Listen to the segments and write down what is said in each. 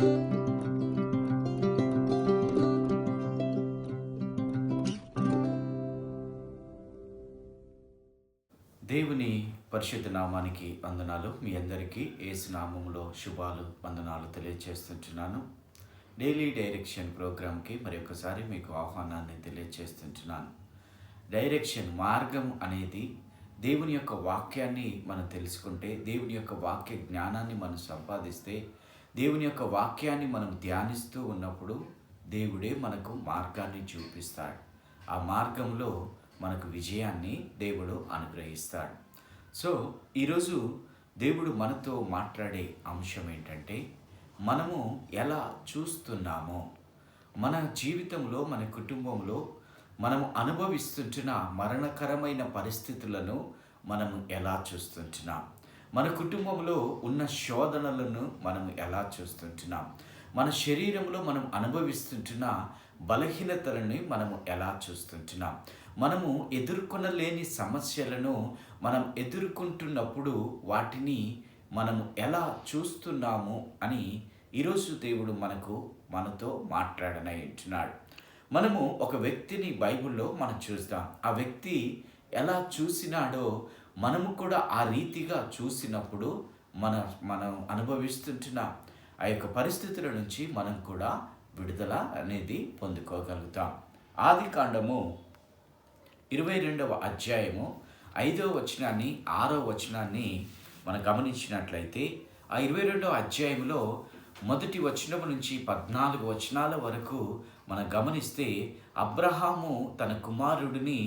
దేవుని పరిశుద్ధ నామానికి వందనాలు. మీ అందరికీ యేసు నామములో శుభాలు వందనాలు తెలియజేస్తుంటున్నాను. డైలీ డైరెక్షన్ ప్రోగ్రాంకి మరి ఒకసారి మీకు ఆహ్వానాన్ని తెలియజేస్తుంటున్నాను. డైరెక్షన్ మార్గం అనేది దేవుని యొక్క వాక్యాన్ని మనం తెలుసుకుంటే, దేవుని యొక్క వాక్య జ్ఞానాన్ని మనం సంపాదిస్తే, దేవుని యొక్క వాక్యాన్ని మనం ధ్యానిస్తూ ఉన్నప్పుడు దేవుడే మనకు మార్గాన్ని చూపిస్తాడు. ఆ మార్గంలో మనకు విజయాన్ని దేవుడు అనుగ్రహిస్తాడు. సో ఈరోజు దేవుడు మనతో మాట్లాడే అంశం ఏంటంటే, మనము ఎలా చూస్తున్నామో, మన జీవితంలో, మన కుటుంబంలో మనం అనుభవిస్తుంటున్న మరణకరమైన పరిస్థితులను మనం ఎలా చూస్తుంటున్నాం, మన కుటుంబంలో ఉన్న శోధనలను మనం ఎలా చూస్తుంటున్నాం, మన శరీరంలో మనం అనుభవిస్తుంటున్న బలహీనతలని మనము ఎలా చూస్తుంటున్నాం, మనము ఎదుర్కొనలేని సమస్యలను మనం ఎదుర్కొంటున్నప్పుడు వాటిని మనము ఎలా చూస్తున్నాము అని ఈరోజు దేవుడు మనతో మాట్లాడనంటున్నాడు. మనము ఒక వ్యక్తిని బైబిల్లో మనం చూస్తాం. ఆ వ్యక్తి ఎలా చూసినాడో మనము కూడా ఆ రీతిగా చూసినప్పుడు మనం అనుభవిస్తుంటున్న ఆ యొక్క పరిస్థితుల నుంచి మనం కూడా విడుదల అనేది పొందుకోగలుగుతాం. ఆదికాండము 22వ అధ్యాయము 5వ వచనాన్ని 6వ వచనాన్ని మనం గమనించినట్లయితే, ఆ 22వ అధ్యాయంలో మొదటి వచనం నుంచి 14 వచనాల వరకు మనం గమనిస్తే, అబ్రహాము తన కుమారుడిని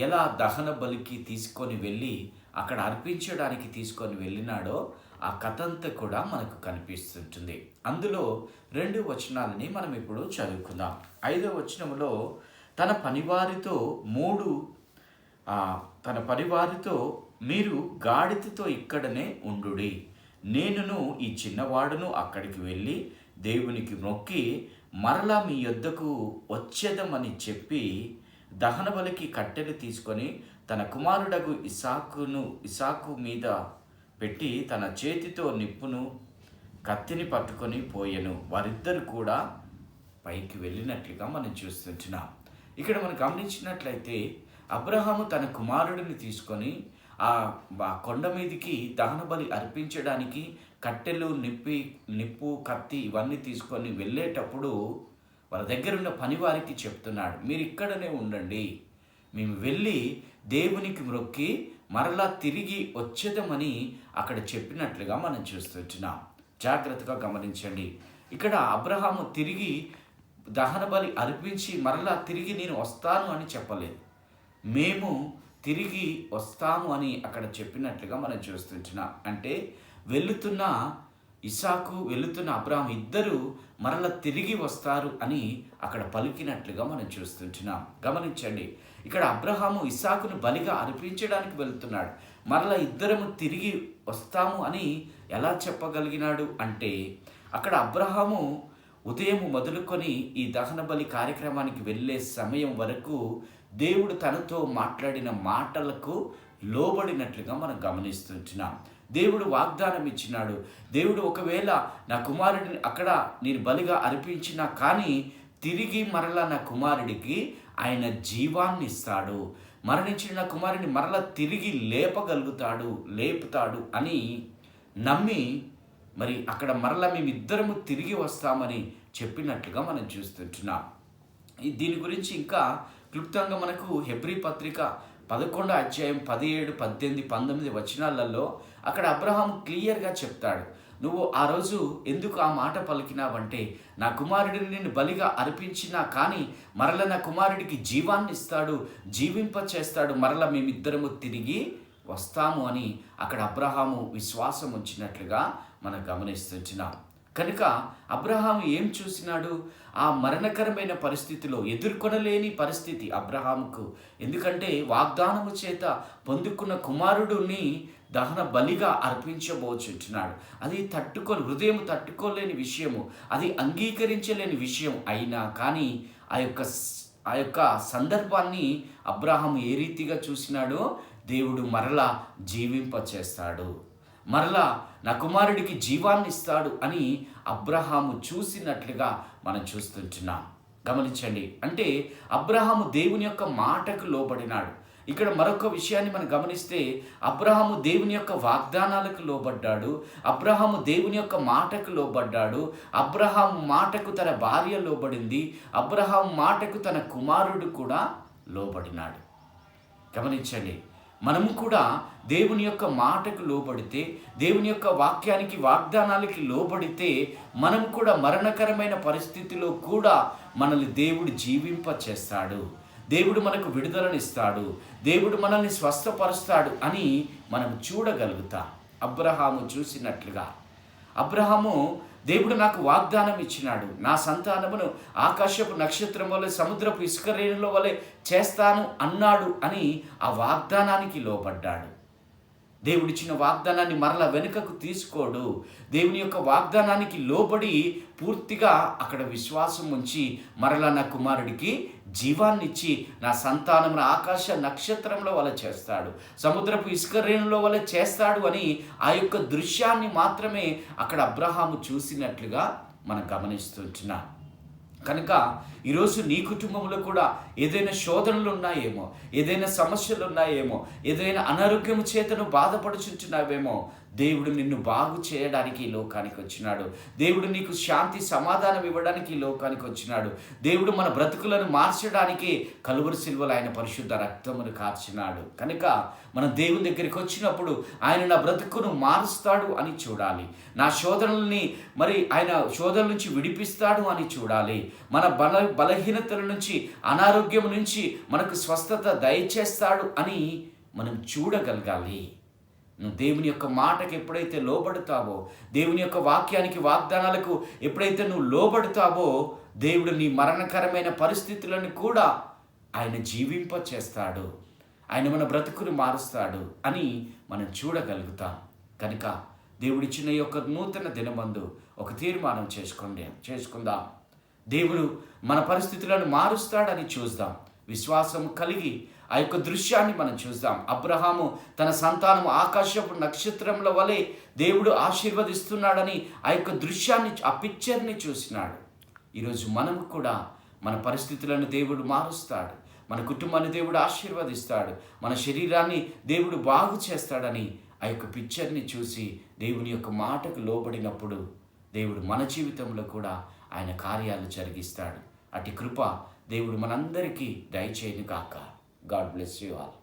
ఎలా దహన బలికి తీసుకొని వెళ్ళి అక్కడ అర్పించడానికి తీసుకొని వెళ్ళినాడో ఆ కథ అంతా కూడా మనకు కనిపిస్తుంటుంది. అందులో 2 వచనాలని మనం ఇప్పుడు చదువుకుందాం. 5వ వచనంలో, తన పనివారితో మీరు గాడిదతో ఇక్కడనే ఉండుడి, నేనును ఈ చిన్నవాడును అక్కడికి వెళ్ళి దేవునికి మొక్కి మరలా మీ యొద్దకు వచ్చేదమని చెప్పి దహన బలికి కట్టెలు తీసుకొని తన కుమారుడగు ఇసాకు మీద పెట్టి తన చేతితో నిప్పును కత్తిని పట్టుకొని పోయెను. వారిద్దరు కూడా పైకి వెళ్ళినట్లుగా మనం చూస్తుంటున్నాం. ఇక్కడ మనం గమనించినట్లయితే, అబ్రహాము తన కుమారుడిని తీసుకొని ఆ కొండ మీదికి దహన బలి అర్పించడానికి కట్టెలు, నిప్పు, కత్తి ఇవన్నీ తీసుకొని వెళ్ళేటప్పుడు వాళ్ళ దగ్గర ఉన్న పనివారికి చెప్తున్నాడు, మీరు ఇక్కడనే ఉండండి, మేము వెళ్ళి దేవునికి మొక్కి మరలా తిరిగి వచ్చేదమని అక్కడ చెప్పినట్లుగా మనం చూస్తున్నాం. జాగ్రత్తగా గమనించండి. ఇక్కడ అబ్రహాము తిరిగి దహన బలి అర్పించి మరలా తిరిగి నేను వస్తాను అని చెప్పలేదు, మేము తిరిగి వస్తాము అని అక్కడ చెప్పినట్లుగా మనం చూస్తుంటున్నాం. అంటే వెళుతున్న ఇసాకు, వెళుతున్న అబ్రహాము ఇద్దరు మరలా తిరిగి వస్తారు అని అక్కడ పలికినట్లుగా మనం చూస్తుంటున్నాం. గమనించండి, ఇక్కడ అబ్రహాము ఇసాకును బలిగా అర్పించడానికి వెళ్తున్నాడు. మరలా ఇద్దరము తిరిగి వస్తాము అని ఎలా చెప్పగలిగినాడు అంటే, అక్కడ అబ్రహాము ఉదయం మొదలుకొని ఈ దహన బలి కార్యక్రమానికి వెళ్ళే సమయం వరకు దేవుడు తనతో మాట్లాడిన మాటలకు లోబడినట్లుగా మనం గమనిస్తుంటున్నాం. దేవుడు వాగ్దానం ఇచ్చినాడు. దేవుడు ఒకవేళ నా కుమారుడిని అక్కడ నేను బలిగా అర్పించినా కానీ తిరిగి మరలా నా కుమారుడికి ఆయన జీవాన్ని ఇస్తాడు, మరణించిన నా కుమారుడిని మరలా తిరిగి లేపుతాడు అని నమ్మి మరి అక్కడ మరలా మేమిద్దరము తిరిగి వస్తామని చెప్పినట్లుగా మనం చూస్తుంటున్నాం. దీని గురించి ఇంకా క్లుప్తంగా మనకు హెబ్రీ పత్రిక 11వ అధ్యాయం 17, 18, 19 వచనాలలో అక్కడ అబ్రహాం క్లియర్గా చెప్తాడు, నువ్వు ఆ రోజు ఎందుకు ఆ మాట పలికినావంటే, నా కుమారుడిని నేను బలిగా అర్పించినా కానీ మరల నా కుమారుడికి జీవాన్ని ఇస్తాడు, జీవింపచేస్తాడు, మరల మేమిద్దరము తిరిగి వస్తాము అని అక్కడ అబ్రహాము విశ్వాసం ఉంచినట్లుగా మనం గమనిస్తున్నాం. కనుక అబ్రహాము ఏం చూసినాడు? ఆ మరణకరమైన పరిస్థితిలో ఎదుర్కొనలేని పరిస్థితి అబ్రహాముకు. ఎందుకంటే వాగ్దానము చేత పొందుకున్న కుమారుడిని దహన బలిగా అర్పించబోచుంటున్నాడు. అది హృదయం తట్టుకోలేని విషయము, అది అంగీకరించలేని విషయం అయినా కానీ ఆ యొక్క సందర్భాన్ని అబ్రహాము ఏ రీతిగా చూసినాడో దేవుడు మరలా జీవింపచేస్తాడు, మరలా నా కుమారుడికి జీవాన్ని ఇస్తాడు అని అబ్రహాము చూసినట్లుగా మనం చూస్తుంటున్నాం. గమనించండి, అంటే అబ్రహాము దేవుని యొక్క మాటకు లోబడినాడు. ఇక్కడ మరొక విషయాన్ని మనం గమనిస్తే, అబ్రహాము దేవుని యొక్క వాగ్దానాలకు లోబడ్డాడు, అబ్రహాము దేవుని యొక్క మాటకు లోబడ్డాడు, అబ్రహాము మాటకు తన భార్య లోబడింది, అబ్రహాము మాటకు తన కుమారుడు కూడా లోబడినాడు. గమనించండి, మనము కూడా దేవుని యొక్క మాటకు లోబడితే, దేవుని యొక్క వాక్యానికి వాగ్దానాలకి లోబడితే, మనం కూడా మరణకరమైన పరిస్థితిలో కూడా మనల్ని దేవుడు జీవింప చేస్తాడు, దేవుడు మనకు విడుదలనిస్తాడు, దేవుడు మనల్ని స్వస్థపరుస్తాడు అని మనం చూడగలుగుతాం. అబ్రహాము చూసినట్లుగా అబ్రహాము, దేవుడు నాకు వాగ్దానం ఇచ్చినాడు, నా సంతానమును ఆకాశపు నక్షత్రం వలె సముద్రపు ఇసుక రేణుల వలె చేస్తాను అన్నాడు అని ఆ వాగ్దానానికి లోబడ్డాడు. దేవుడిచ్చిన వాగ్దానాన్ని మరలా వెనుకకు తీసుకోడు. దేవుని యొక్క వాగ్దానానికి లోబడి పూర్తిగా అక్కడ విశ్వాసం ఉంచి మరలా నా కుమారుడికి జీవాన్నిచ్చి నా సంతానమును ఆకాశ నక్షత్రంలో వల్ల చేస్తాడు, సముద్రపు ఇసుక రేణులో వల్ల చేస్తాడు అని ఆ యొక్క దృశ్యాన్ని మాత్రమే అక్కడ అబ్రహాము చూసినట్లుగా మనం గమనిస్తుంటున్నాం. కనుక ఈరోజు నీ కుటుంబంలో కూడా ఏదైనా శోధనలు ఉన్నాయేమో, ఏదైనా సమస్యలు ఉన్నాయేమో, ఏదైనా అనారోగ్యము చేతను బాధపడుచుంటున్నావేమో, దేవుడు నిన్ను బాగు చేయడానికి ఈ లోకానికి వచ్చినాడు. దేవుడు నీకు శాంతి సమాధానం ఇవ్వడానికి ఈ లోకానికి వచ్చినాడు. దేవుడు మన బ్రతుకులను మార్చడానికి కలువరి సిలువలో ఆయన పరిశుద్ధ రక్తమును కార్చినాడు. కనుక మనం దేవుని దగ్గరికి వచ్చినప్పుడు ఆయన నా బ్రతుకును మారుస్తాడు అని చూడాలి, నా శోధనల్ని ఆయన శోధనల నుంచి విడిపిస్తాడు అని చూడాలి, మన బలహీనతల నుంచి అనారోగ్యం నుంచి మనకు స్వస్థత దయచేస్తాడు అని మనం చూడగలగాలి. నువ్వు దేవుని యొక్క మాటకి ఎప్పుడైతే లోబడతావో, దేవుని యొక్క వాక్యానికి వాగ్దానాలకు ఎప్పుడైతే నువ్వు లోబడతావో, దేవుడు నీ మరణకరమైన పరిస్థితులను కూడా ఆయన జీవింప చేస్తాడు, ఆయన మన బ్రతుకును మారుస్తాడు అని మనం చూడగలుగుతాం. కనుక దేవుడిచ్చిన ఈ యొక్క నూతన దినమందు ఒక తీర్మానం చేసుకుందాం. దేవుడు మన పరిస్థితులను మారుస్తాడని చూద్దాం. విశ్వాసం కలిగి ఆ యొక్క దృశ్యాన్ని మనం చూద్దాం. అబ్రహాము తన సంతానం ఆకాశపు నక్షత్రంల వలె దేవుడు ఆశీర్వదిస్తున్నాడని ఆ యొక్క దృశ్యాన్ని, ఆ పిక్చర్ని చూసినాడు. ఈరోజు మనం కూడా మన పరిస్థితులను దేవుడు మారుస్తాడు, మన కుటుంబాన్ని దేవుడు ఆశీర్వదిస్తాడు, మన శరీరాన్ని దేవుడు బాగు చేస్తాడని ఆ యొక్క పిక్చర్ని చూసి దేవుని యొక్క మాటకు లోబడినప్పుడు దేవుడు మన జీవితంలో కూడా ఆయన కార్యాలు జరిగిస్తాడు. అటు కృప దేవుడు మనందరికీ దయచేయును గాక. God bless you all.